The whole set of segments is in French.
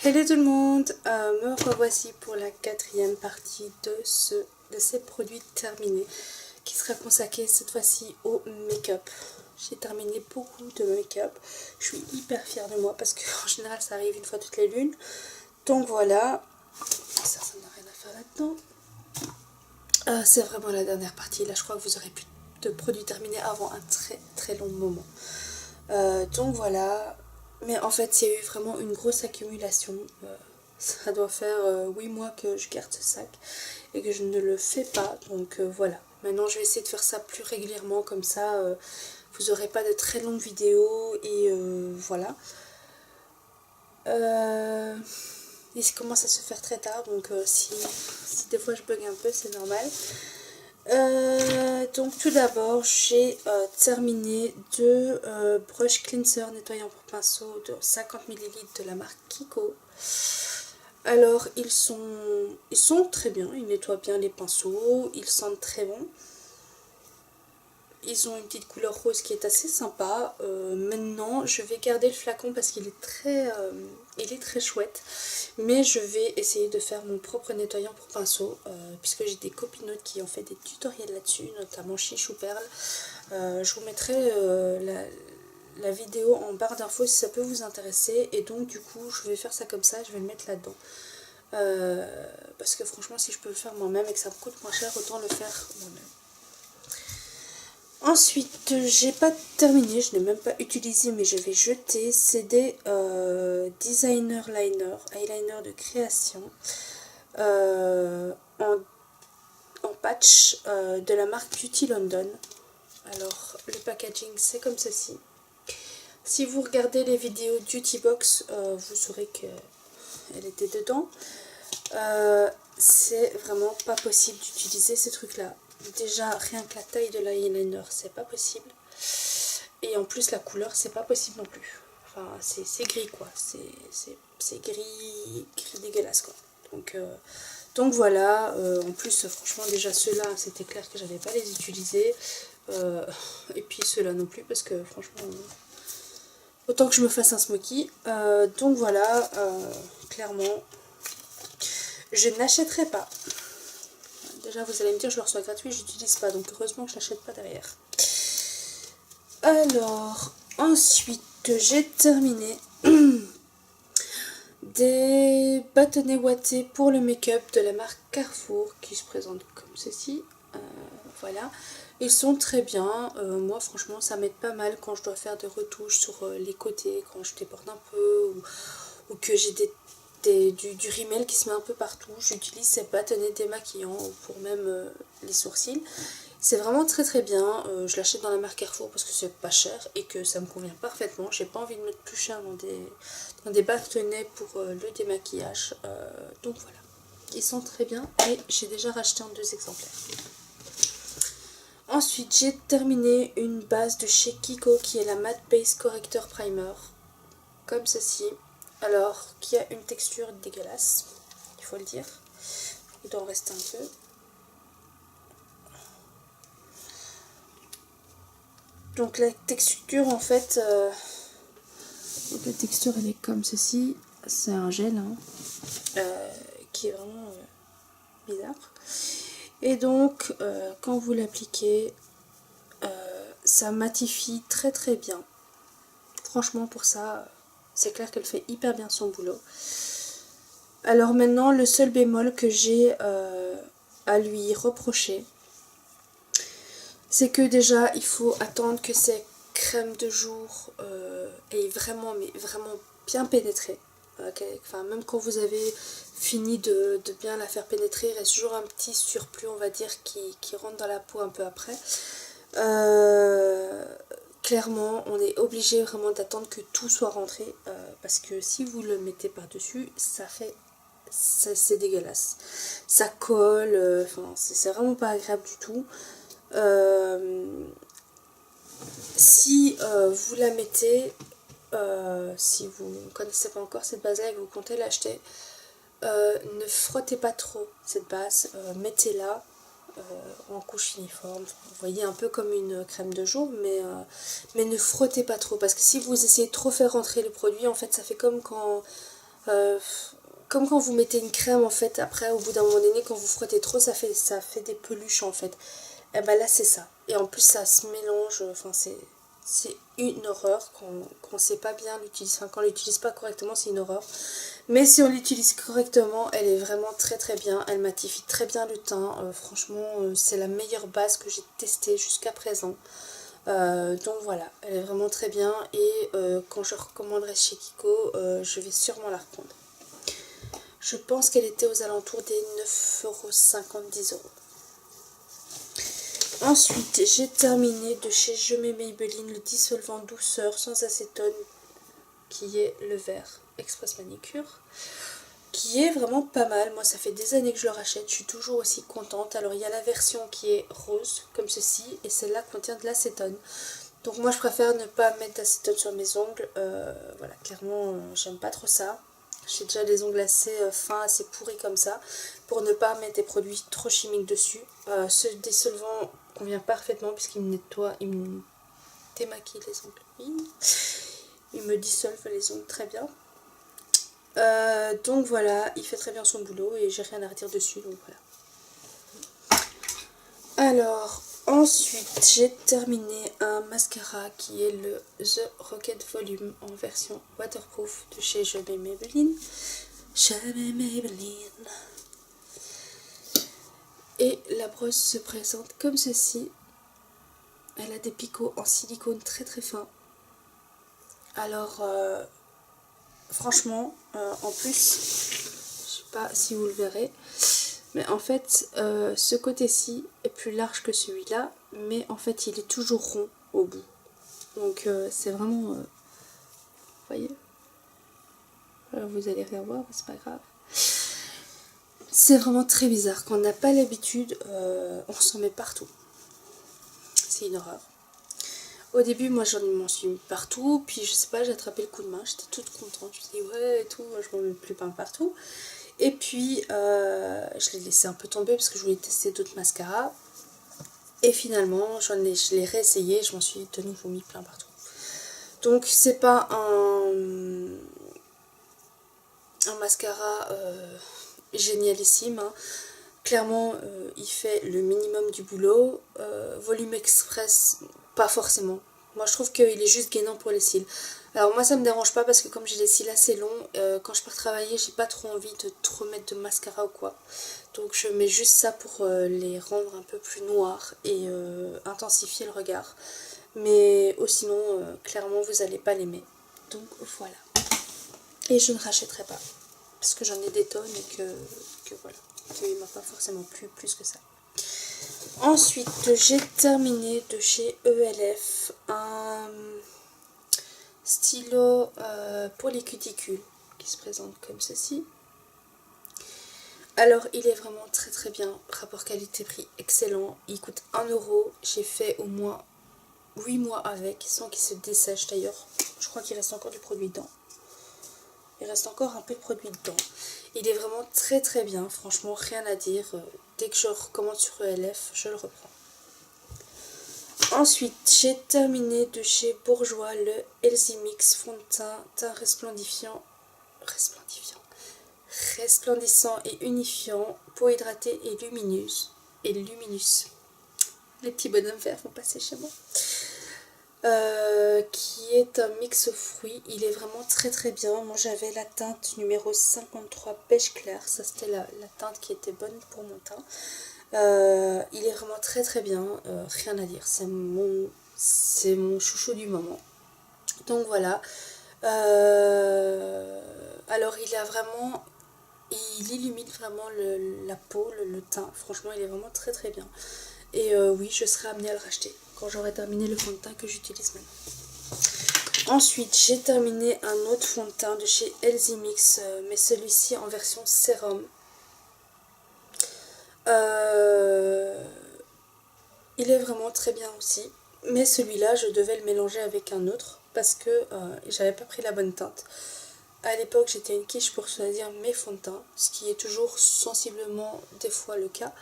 Hello tout le monde, me revoici pour la quatrième partie de ces produits terminés qui sera consacrée cette fois-ci au make-up. J'ai terminé beaucoup de make-up, je suis hyper fière de moi parce qu'en général ça arrive une fois toutes les lunes. Donc voilà, ça n'a rien à faire là-dedans. C'est vraiment la dernière partie, là je crois que vous aurez plus de produits terminés avant un très très long moment. Donc voilà, mais en fait il y a eu vraiment une grosse accumulation. Ça doit faire 8 mois que je garde ce sac et que je ne le fais pas. Donc voilà, maintenant je vais essayer de faire ça plus régulièrement, comme ça vous n'aurez pas de très longues vidéos et voilà. Il commence à se faire très tard, donc si des fois je bug un peu, c'est normal. Donc tout d'abord j'ai terminé deux brush cleanser nettoyant pour pinceau de 50 ml de la marque Kiko. Alors ils sont très bien, ils nettoient bien les pinceaux, ils sentent très bon. Ils ont une petite couleur rose qui est assez sympa. Maintenant je vais garder le flacon parce qu'il est très chouette. Mais je vais essayer de faire mon propre nettoyant pour pinceau, puisque j'ai des copinotes qui ont fait des tutoriels là-dessus, notamment Chichou Perle. Je vous mettrai la vidéo en barre d'infos si ça peut vous intéresser. Et donc du coup je vais faire ça comme ça, je vais le mettre là-dedans. Parce que franchement si je peux le faire moi-même et que ça me coûte moins cher, autant le faire moi-même. Ensuite, j'ai pas terminé, je n'ai même pas utilisé mais je vais jeter. C'est des designer liner, eyeliner de création en patch de la marque Beauty London. Alors le packaging c'est comme ceci. Si vous regardez les vidéos Beauty Box, vous saurez qu'elle était dedans. C'est vraiment pas possible d'utiliser ces trucs là. Déjà rien que la taille de l'eyeliner c'est pas possible, et en plus la couleur c'est pas possible non plus. Enfin c'est gris quoi, c'est gris dégueulasse quoi. Donc voilà, en plus franchement déjà ceux-là c'était clair que j'avais pas les utiliser, et puis ceux-là non plus parce que franchement autant que je me fasse un smoky. Donc voilà, clairement je n'achèterai pas. Déjà vous allez me dire je le reçois gratuit, j'utilise pas, donc heureusement que je l'achète pas derrière. Alors ensuite j'ai terminé des bâtonnets ouatés pour le make-up de la marque Carrefour qui se présentent comme ceci. Voilà, ils sont très bien. Moi franchement ça m'aide pas mal quand je dois faire des retouches sur les côtés, quand je déborde un peu ou que j'ai du rimel qui se met un peu partout. J'utilise ces bâtonnets démaquillants pour même les sourcils. C'est vraiment très très bien. Je l'achète dans la marque Carrefour parce que c'est pas cher et que ça me convient parfaitement. J'ai pas envie de mettre plus cher dans des bâtonnets pour le démaquillage. Donc voilà, ils sont très bien et j'ai déjà racheté en 2 exemplaires. Ensuite j'ai terminé une base de chez Kiko qui est la Matte Base Corrector Primer, comme ceci. Alors qui a une texture dégueulasse, il faut le dire. Il doit en rester un peu. Donc la texture en fait, la texture elle est comme ceci. C'est un gel qui est vraiment bizarre. Et donc quand vous l'appliquez, ça matifie très très bien. Franchement pour ça, c'est clair qu'elle fait hyper bien son boulot. Alors maintenant le seul bémol que j'ai à lui reprocher, c'est que déjà il faut attendre que ces crèmes de jour aient vraiment, mais vraiment bien pénétré. Enfin, même quand vous avez fini de bien la faire pénétrer, il reste toujours un petit surplus on va dire qui rentre dans la peau un peu après. Clairement on est obligé vraiment d'attendre que tout soit rentré, parce que si vous le mettez par dessus c'est dégueulasse, ça colle, enfin c'est vraiment pas agréable du tout. Si vous la mettez, si vous ne connaissez pas encore cette base là et que vous comptez l'acheter, ne frottez pas trop cette base, mettez-la en couche uniforme, vous voyez, un peu comme une crème de jour, mais ne frottez pas trop, parce que si vous essayez de trop faire rentrer le produit, en fait ça fait comme quand Comme quand vous mettez une crème en fait, après au bout d'un moment donné quand vous frottez trop ça fait des peluches en fait. Et ben là c'est ça. Et en plus ça se mélange, enfin c'est une horreur quand on sait pas bien l'utiliser, enfin quand on l'utilise pas correctement c'est une horreur. Mais si on l'utilise correctement elle est vraiment très très bien, elle matifie très bien le teint, franchement c'est la meilleure base que j'ai testée jusqu'à présent. Donc voilà, elle est vraiment très bien et quand je recommanderai chez Kiko, je vais sûrement la reprendre. Je pense qu'elle était aux alentours des 9,50 € 10 €. Ensuite, j'ai terminé de chez Je mets Maybelline le dissolvant douceur sans acétone qui est le vert Express Manicure. Qui est vraiment pas mal, moi ça fait des années que je le rachète, je suis toujours aussi contente. Alors il y a la version qui est rose comme ceci et celle-là contient de l'acétone. Donc moi je préfère ne pas mettre d'acétone sur mes ongles, voilà clairement j'aime pas trop ça. J'ai déjà des ongles assez fins, assez pourris comme ça, pour ne pas mettre des produits trop chimiques dessus. Ce dissolvant convient parfaitement puisqu'il me nettoie, il me démaquille les ongles. Oui. Il me dissolve les ongles très bien. Donc voilà, il fait très bien son boulot et j'ai rien à redire dessus, donc voilà. Alors, ensuite, j'ai terminé un mascara qui est le The Rocket Volume en version waterproof de chez Je mets Maybelline. Je mets Maybelline. Et la brosse se présente comme ceci. Elle a des picots en silicone très très fins. Alors, franchement, en plus, je sais pas si vous le verrez, mais en fait, ce côté-ci est plus large que celui-là, mais en fait, il est toujours rond au bout. Donc, c'est vraiment, vous voyez, alors, vous allez rien voir, mais c'est pas grave. C'est vraiment très bizarre. Quand on n'a pas l'habitude, on s'en met partout. C'est une horreur. Au début, moi, j'en m'en suis mis partout, puis je sais pas, j'ai attrapé le coup de main, j'étais toute contente. Je me suis dit, ouais, et tout, je m'en mets plus plein partout. Et puis, je l'ai laissé un peu tomber parce que je voulais tester d'autres mascaras. Et finalement, je l'ai réessayé, je m'en suis de nouveau mis plein partout. Donc, c'est pas un mascara génialissime. Hein. Clairement, il fait le minimum du boulot. Volume Express, pas forcément. Moi, je trouve qu'il est juste gainant pour les cils. Alors moi, ça me dérange pas parce que comme j'ai les cils assez longs, quand je pars travailler, j'ai pas trop envie de trop mettre de mascara ou quoi. Donc je mets juste ça pour les rendre un peu plus noirs et intensifier le regard. Mais sinon, clairement, vous n'allez pas l'aimer. Donc voilà. Et je ne rachèterai pas. Parce que j'en ai des tonnes et que voilà. Qu'il m'a pas forcément plu plus que ça. Ensuite, j'ai terminé de chez ELF un stylo pour les cuticules qui se présente comme ceci. Alors, il est vraiment très très bien. Rapport qualité-prix excellent. Il coûte 1 €. J'ai fait au moins 8 mois avec, sans qu'il se dessèche d'ailleurs. Je crois qu'il reste encore du produit dedans. Il reste encore un peu de produit dedans. Il est vraiment très très bien. Franchement, rien à dire. Dès que je recommande sur ELF, je le reprends. Ensuite, j'ai terminé de chez Bourjois le Elsie Mix fond de teint resplendissant et unifiant, peau hydratée et lumineuse. Les petits bonhommes verts vont passer chez moi. Qui est un mix aux fruits. Il est vraiment très très bien. Moi j'avais la teinte numéro 53 beige clair. Ça c'était la teinte qui était bonne pour mon teint. Il est vraiment très très bien. Rien à dire. C'est mon chouchou du moment. Donc voilà. Alors il illumine vraiment la peau, le teint. Franchement il est vraiment très très bien. Et oui, je serai amenée à le racheter quand j'aurai terminé le fond de teint que j'utilise maintenant. Ensuite, j'ai terminé un autre fond de teint de chez Elsie Mix, mais celui-ci en version sérum. Il est vraiment très bien aussi. Mais celui-là, je devais le mélanger avec un autre parce que j'avais pas pris la bonne teinte. À l'époque, j'étais une quiche pour choisir mes fonds de teint, ce qui est toujours sensiblement des fois le cas.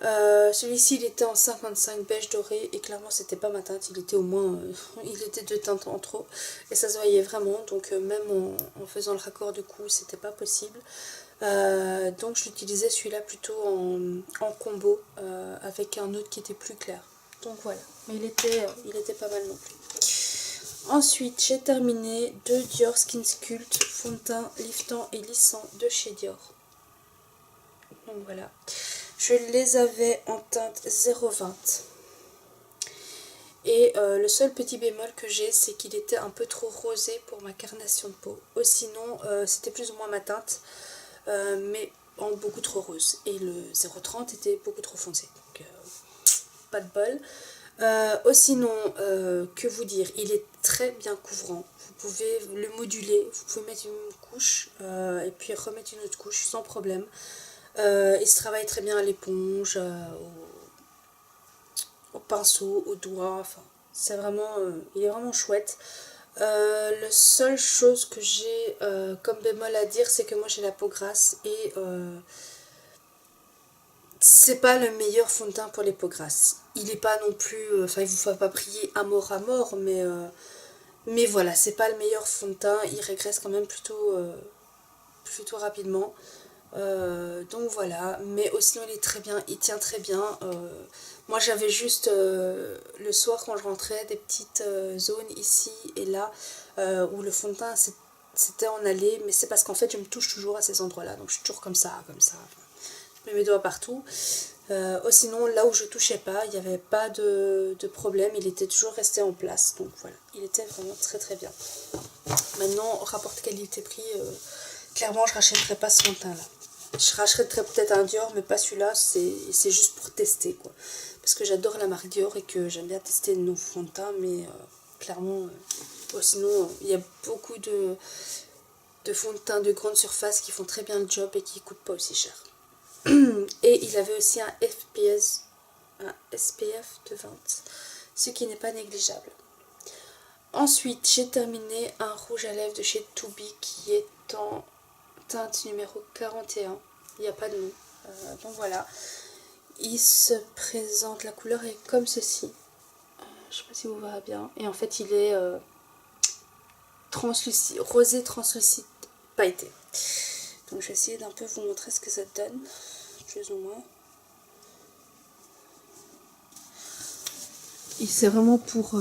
Celui-ci il était en 55 beige doré et clairement c'était pas ma teinte, il était au moins il était deux teintes en trop et ça se voyait vraiment, donc même en faisant le raccord du coup c'était pas possible. Donc j'utilisais celui-là plutôt en combo avec un autre qui était plus clair. Donc voilà, mais il était pas mal non plus. Ensuite j'ai terminé deux Dior Skin Sculpt fond de teint liftant et lissant de chez Dior. Donc voilà, je les avais en teinte 0,20. Et le seul petit bémol que j'ai, c'est qu'il était un peu trop rosé pour ma carnation de peau. Sinon, c'était plus ou moins ma teinte, mais en beaucoup trop rose. Et le 0,30 était beaucoup trop foncé. Donc, pas de bol. Sinon, que vous dire, il est très bien couvrant. Vous pouvez le moduler, vous pouvez mettre une couche et puis remettre une autre couche sans problème. Il se travaille très bien à l'éponge, au pinceau, au doigt, enfin, c'est vraiment, il est vraiment chouette. La seule chose que j'ai comme bémol à dire, c'est que moi j'ai la peau grasse et c'est pas le meilleur fond de teint pour les peaux grasses. Il est pas non plus, enfin il vous fait pas prier à mort, mais voilà, c'est pas le meilleur fond de teint, il régresse quand même plutôt rapidement. Donc voilà, mais sinon il est très bien, il tient très bien. Moi j'avais juste le soir quand je rentrais des petites zones ici et là où le fond de teint c'était en allée, mais c'est parce qu'en fait je me touche toujours à ces endroits là, donc je suis toujours comme ça, je mets mes doigts partout. Sinon là où je touchais pas, il n'y avait pas de problème, il était toujours resté en place, donc voilà, il était vraiment très très bien. Maintenant rapport qualité-prix, clairement je rachèterai pas ce fond de teint là. Je rachèterais peut-être un Dior, mais pas celui-là, c'est juste pour tester, quoi. Parce que j'adore la marque Dior et que j'aime bien tester nos fonds de teint, mais clairement, sinon, il y a beaucoup de fonds de teint de grande surface qui font très bien le job et qui ne coûtent pas aussi cher. Et il avait aussi un SPF de 20, ce qui n'est pas négligeable. Ensuite, j'ai terminé un rouge à lèvres de chez Toubi qui est en teinte numéro 41, il n'y a pas de nom, donc voilà, il se présente, la couleur est comme ceci, je sais pas si vous verrez bien, et en fait il est translucide, rosé translucide pailleté. Donc je vais essayer d'un peu vous montrer ce que ça donne, plus ou moins. Et c'est vraiment pour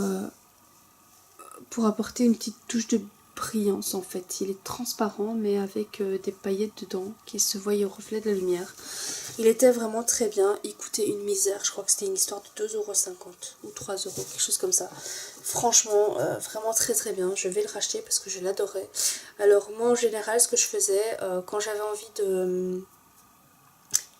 apporter une petite touche de brillance en fait. Il est transparent mais avec des paillettes dedans qui se voient au reflet de la lumière. Il était vraiment très bien, il coûtait une misère, je crois que c'était une histoire de 2,50 € ou 3 €, quelque chose comme ça. Franchement, vraiment très très bien, je vais le racheter parce que je l'adorais. Alors moi en général ce que je faisais quand j'avais envie de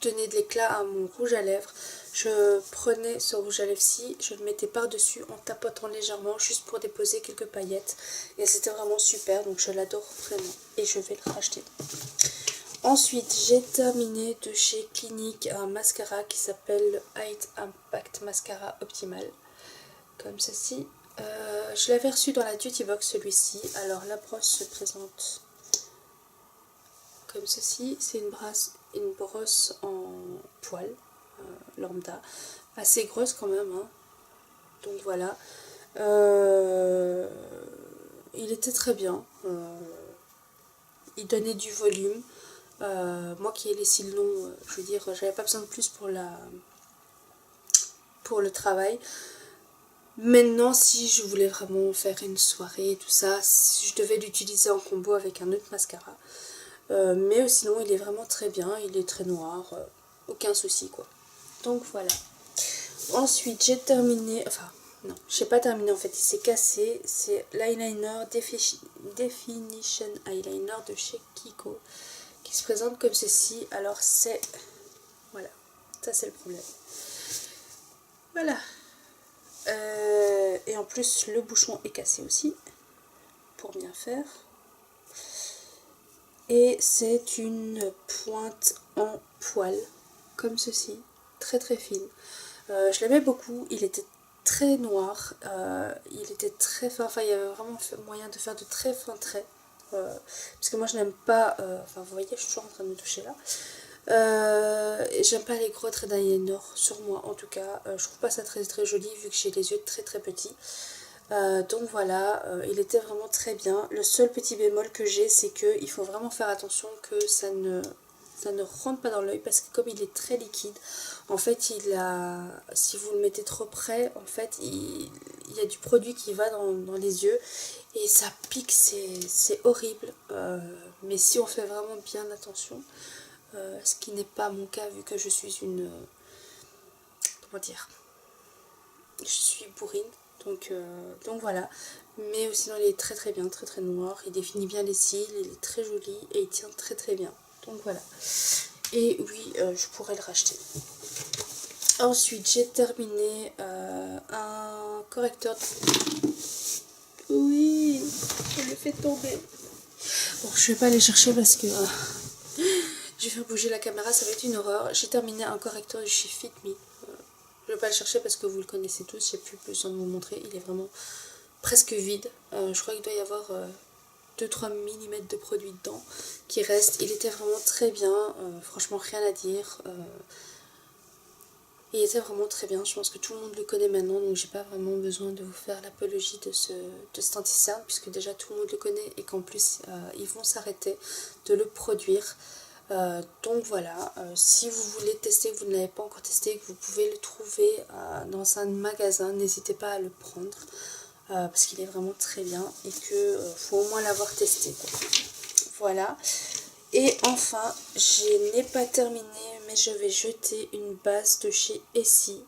donner de l'éclat à mon rouge à lèvres, je prenais ce rouge à lèvres-ci, je le mettais par-dessus en tapotant légèrement juste pour déposer quelques paillettes et c'était vraiment super, donc je l'adore vraiment et je vais le racheter. Ensuite j'ai terminé de chez Clinique un mascara qui s'appelle Height Impact Mascara Optimal, comme ceci. Je l'avais reçu dans la Duty Box celui-ci, alors la brosse se présente comme ceci, c'est une brosse en poil lambda, assez grosse quand même, hein. Donc voilà, il était très bien, il donnait du volume, moi qui ai les cils longs, je veux dire, j'avais pas besoin de plus pour le travail. Maintenant, si je voulais vraiment faire une soirée et tout ça, je devais l'utiliser en combo avec un autre mascara. Mais sinon, il est vraiment très bien, il est très noir, aucun souci quoi. Donc voilà. Ensuite, j'ai terminé, enfin, non, j'ai pas terminé en fait, il s'est cassé. C'est l'eyeliner Definition Eyeliner de chez Kiko qui se présente comme ceci. Alors, c'est. Voilà, ça c'est le problème. Voilà. Et en plus, le bouchon est cassé aussi, pour bien faire. Et c'est une pointe en poil, comme ceci, très très fine. Je l'aimais beaucoup, il était très noir, il était très fin, enfin il y avait vraiment moyen de faire de très fins traits. Parce que moi je n'aime pas, enfin vous voyez je suis toujours en train de me toucher là. Et j'aime pas les gros traits d'eyeliner sur moi en tout cas. Je trouve pas ça très très joli vu que j'ai les yeux très très petits. Donc voilà, il était vraiment très bien. Le seul petit bémol que j'ai, c'est qu'il faut vraiment faire attention que ça ne rentre pas dans l'œil parce que comme il est très liquide, en fait si vous le mettez trop près, en fait il y a du produit qui va dans les yeux et ça pique, c'est horrible. Mais si on fait vraiment bien attention, ce qui n'est pas mon cas vu que je suis une... comment dire, je suis bourrine. Donc voilà, mais sinon il est très très bien, très très noir, il définit bien les cils, il est très joli et il tient très très bien. Donc voilà, et oui, je pourrais le racheter. Ensuite j'ai terminé un correcteur. Oui, je le fais tomber. Bon, je vais pas aller chercher parce que je vais faire bouger la caméra, ça va être une horreur. J'ai terminé un correcteur de chez Fit Me. Je vais pas le chercher parce que vous le connaissez tous, j'ai plus besoin de vous montrer, il est vraiment presque vide. Je crois qu'il doit y avoir 2-3 mm de produit dedans qui reste. Il était vraiment très bien, franchement rien à dire. Il était vraiment très bien, je pense que tout le monde le connaît maintenant, donc j'ai pas vraiment besoin de vous faire l'apologie de cet anti-cerne puisque déjà tout le monde le connaît et qu'en plus ils vont s'arrêter de le produire. Donc voilà, si vous voulez tester, que vous ne l'avez pas encore testé, que vous pouvez le trouver dans un magasin, n'hésitez pas à le prendre parce qu'il est vraiment très bien et que faut au moins l'avoir testé, quoi. Voilà, et enfin je n'ai pas terminé mais je vais jeter une base de chez Essie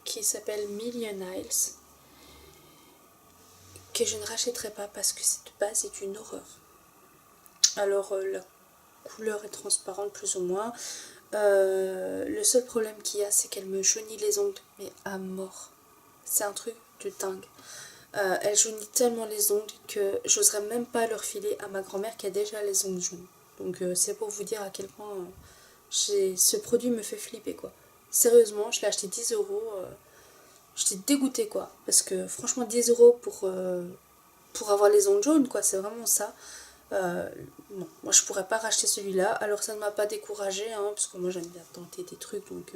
qui s'appelle Million Isles que je ne rachèterai pas parce que cette base est une horreur. Alors la couleur est transparente plus ou moins. Le seul problème qu'il y a, c'est qu'elle me jaunit les ongles, mais à mort. C'est un truc de dingue. Elle jaunit tellement les ongles que j'oserais même pas le refiler à ma grand-mère qui a déjà les ongles jaunes. Donc c'est pour vous dire à quel point ce produit me fait flipper, quoi. Sérieusement, je l'ai acheté 10 €. J'étais dégoûtée, quoi. Parce que franchement 10 € pour avoir les ongles jaunes, quoi, c'est vraiment ça. Non, moi je pourrais pas racheter celui-là. Alors ça ne m'a pas découragée, hein, parce que moi j'aime bien tenter des trucs, donc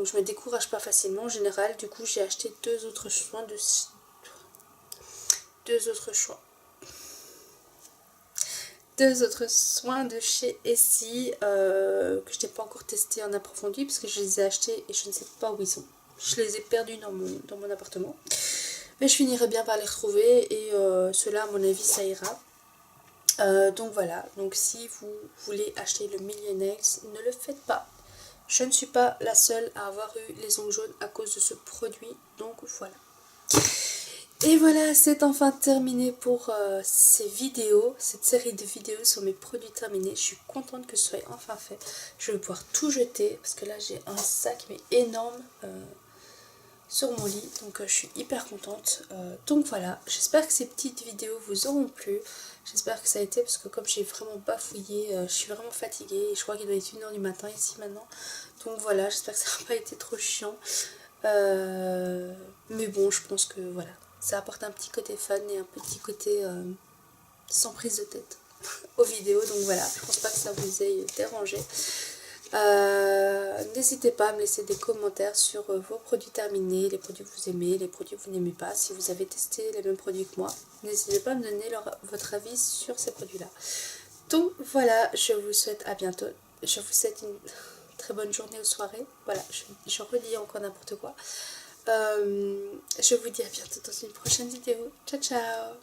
je me décourage pas facilement en général. Du coup j'ai acheté deux autres soins de chez Essie que je n'ai pas encore testé en approfondi parce que je les ai achetés et je ne sais pas où ils sont. Je les ai perdus dans mon appartement. Mais je finirai bien par les retrouver et ceux-là à mon avis ça ira. Donc voilà, donc si vous voulez acheter le Million Nails, ne le faites pas. Je ne suis pas la seule à avoir eu les ongles jaunes à cause de ce produit, donc voilà. Et voilà, c'est enfin terminé pour ces vidéos, cette série de vidéos sur mes produits terminés. Je suis contente que ce soit enfin fait. Je vais pouvoir tout jeter parce que là j'ai un sac mais énorme sur mon lit, donc je suis hyper contente. Donc voilà, j'espère que ces petites vidéos vous auront plu. J'espère que ça a été parce que comme j'ai vraiment bafouillé, je suis vraiment fatiguée et je crois qu'il doit être 1 h du matin ici maintenant. Donc voilà, j'espère que ça n'a pas été trop chiant. Mais bon, je pense que voilà, ça apporte un petit côté fun et un petit côté sans prise de tête aux vidéos. Donc voilà, je pense pas que ça vous ait dérangé. N'hésitez pas à me laisser des commentaires sur vos produits terminés, les produits que vous aimez, les produits que vous n'aimez pas. Si vous avez testé les mêmes produits que moi, n'hésitez pas à me donner votre avis sur ces produits-là. Donc voilà, je vous souhaite à bientôt. Je vous souhaite une très bonne journée ou soirée. Voilà, je redis encore n'importe quoi. Je vous dis à bientôt dans une prochaine vidéo. Ciao ciao.